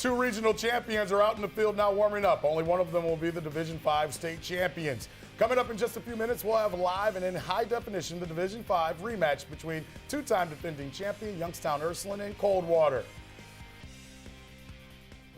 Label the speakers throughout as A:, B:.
A: Two regional champions are out in the field now warming up. Only one of them will be the Division V state champions. Coming up in just a few minutes, we'll have live and in high definition the Division V rematch between two-time defending champion Youngstown Ursuline and Coldwater.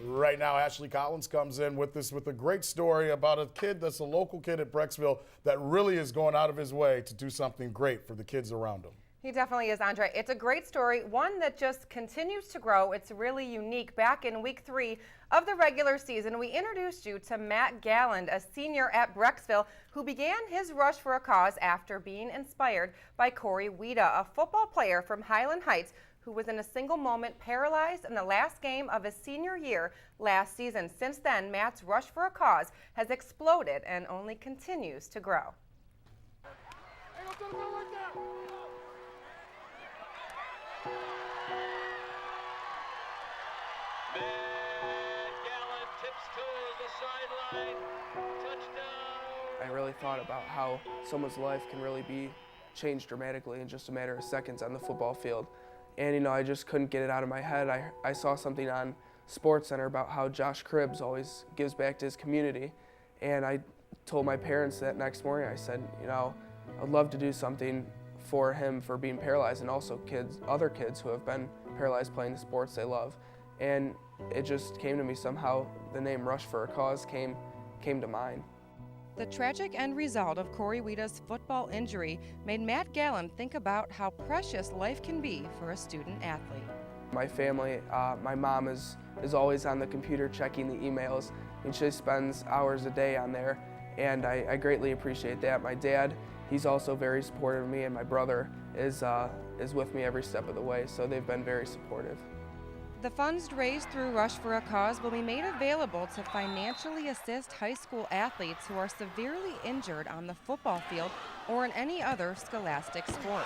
A: Right now, Ashley Collins comes in with us with a great story about a kid that's a local kid at Brecksville that really is going out of his way to do something great for the kids around him.
B: He definitely is, Andre. It's a great story, one that just continues to grow. It's really unique. Back in week 3 of the regular season, we introduced you to Matt Galland, a senior at Brecksville, who began his rush for a cause after being inspired by Corey Wida, a football player from Highland Heights who was in a single moment paralyzed in the last game of his senior year last season. Since then, Matt's rush for a cause has exploded and only continues to grow.
C: I really thought about how someone's life can really be changed dramatically in just a matter of seconds on the football field. And, I just couldn't get it out of my head. I saw something on SportsCenter about how Josh Cribbs always gives back to his community. And I told my parents that next morning, I said, I'd love to do something for him for being paralyzed, and also other kids who have been paralyzed playing the sports they love. And it just came to me somehow, the name Rush for a Cause came to mind.
B: The tragic end result of Corey Wida's football injury made Matt Galland think about how precious life can be for a student athlete.
C: My family, my mom is always on the computer checking the emails, and she spends hours a day on there, and I greatly appreciate that. My dad, he's also very supportive of me, and my brother is with me every step of the way, so they've been very supportive.
B: The funds raised through Rush for a Cause will be made available to financially assist high school athletes who are severely injured on the football field or in any other scholastic sport.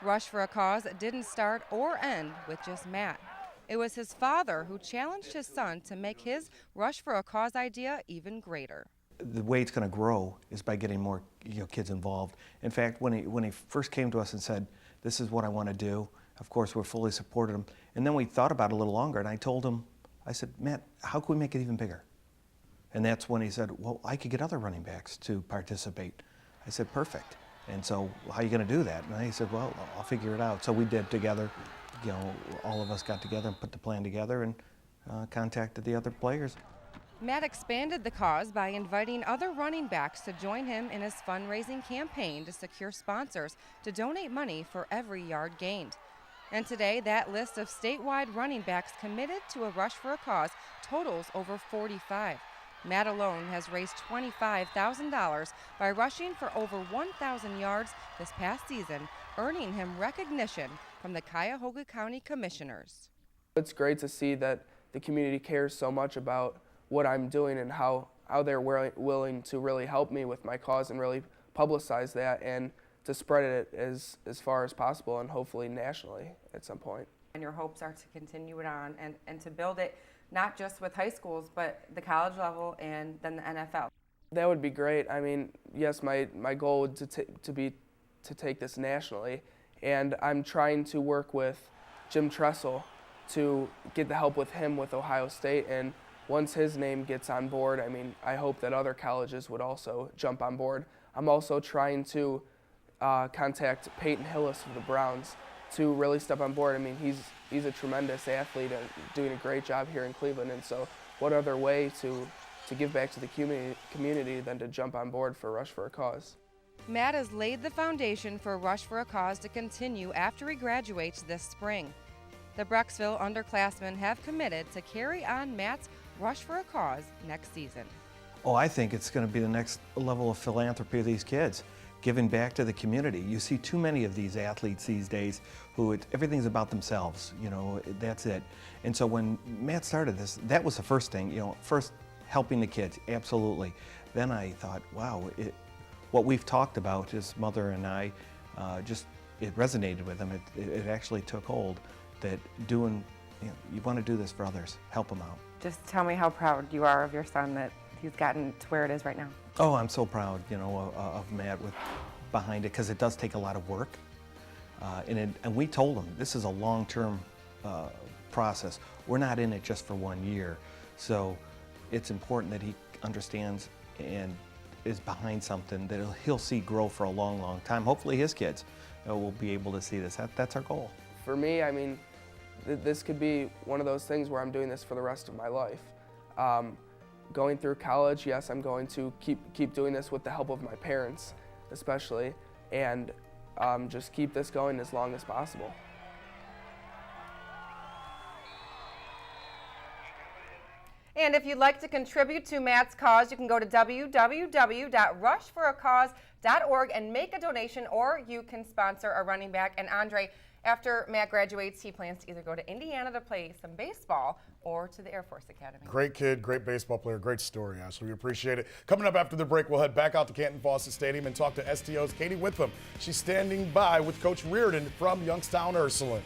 B: Rush for a Cause didn't start or end with just Matt. It was his father who challenged his son to make his Rush for a Cause idea even greater.
D: The way it's going to grow is by getting more kids involved. In fact, when he first came to us and said, "This is what I want to do," of course, we fully supported him. And then we thought about it a little longer, and I told him, I said, "Matt, how can we make it even bigger?" And that's when he said, "Well, I could get other running backs to participate." I said, "Perfect. And so how are you going to do that?" And he said, "Well, I'll figure it out." So we did together, all of us got together and put the plan together and contacted the other players.
B: Matt expanded the cause by inviting other running backs to join him in his fundraising campaign to secure sponsors to donate money for every yard gained. And today, that list of statewide running backs committed to a Rush for a Cause totals over 45. Matt alone has raised $25,000 by rushing for over 1,000 yards this past season, earning him recognition from the Cuyahoga County Commissioners.
C: It's great to see that the community cares so much about what I'm doing and how they're willing to really help me with my cause and really publicize that and to spread it as far as possible and hopefully nationally at some point.
B: And your hopes are to continue it on and to build it not just with high schools, but the college level and then the NFL.
C: That would be great. I mean, yes, my goal would to take this nationally, and I'm trying to work with Jim Tressel to get the help with him with Ohio State, and once his name gets on board, I mean, I hope that other colleges would also jump on board. I'm also trying to contact Peyton Hillis of the Browns to really step on board. I mean, he's a tremendous athlete and doing a great job here in Cleveland, and so what other way to give back to the community than to jump on board for Rush for a Cause.
B: Matt has laid the foundation for Rush for a Cause to continue after he graduates this spring. The Brecksville underclassmen have committed to carry on Matt's Rush for a Cause next season.
D: Oh, I think it's going to be the next level of philanthropy of these kids, giving back to the community. You see too many of these athletes these days who everything's about themselves, that's it. And so when Matt started this, that was the first thing, first helping the kids, absolutely. Then I thought, wow, what we've talked about, his mother and I, it resonated with him. It actually took hold that you want to do this for others, help them out.
B: Just tell me how proud you are of your son that he's gotten to where it is right now.
D: Oh, I'm so proud, of Matt behind it, because it does take a lot of work. And we told him this is a long-term process. we're not in it just for 1 year. So it's important that he understands and is behind something that he'll see grow for a long, long time. Hopefully his kids will be able to see this. That's our goal.
C: For me, I mean, this could be one of those things where I'm doing this for the rest of my life. Going through college, yes, I'm going to keep doing this with the help of my parents, especially, and just keep this going as long as possible.
B: And if you'd like to contribute to Matt's cause, you can go to www.rushforacause.org and make a donation, or you can sponsor a running back. And Andre, after Matt graduates, he plans to either go to Indiana to play some baseball or to the Air Force Academy.
A: Great kid, great baseball player, great story, Ashley. We appreciate it. Coming up after the break, we'll head back out to Canton Fawcett Stadium and talk to STO's Katie Witham. She's standing by with Coach Reardon from Youngstown Ursuline.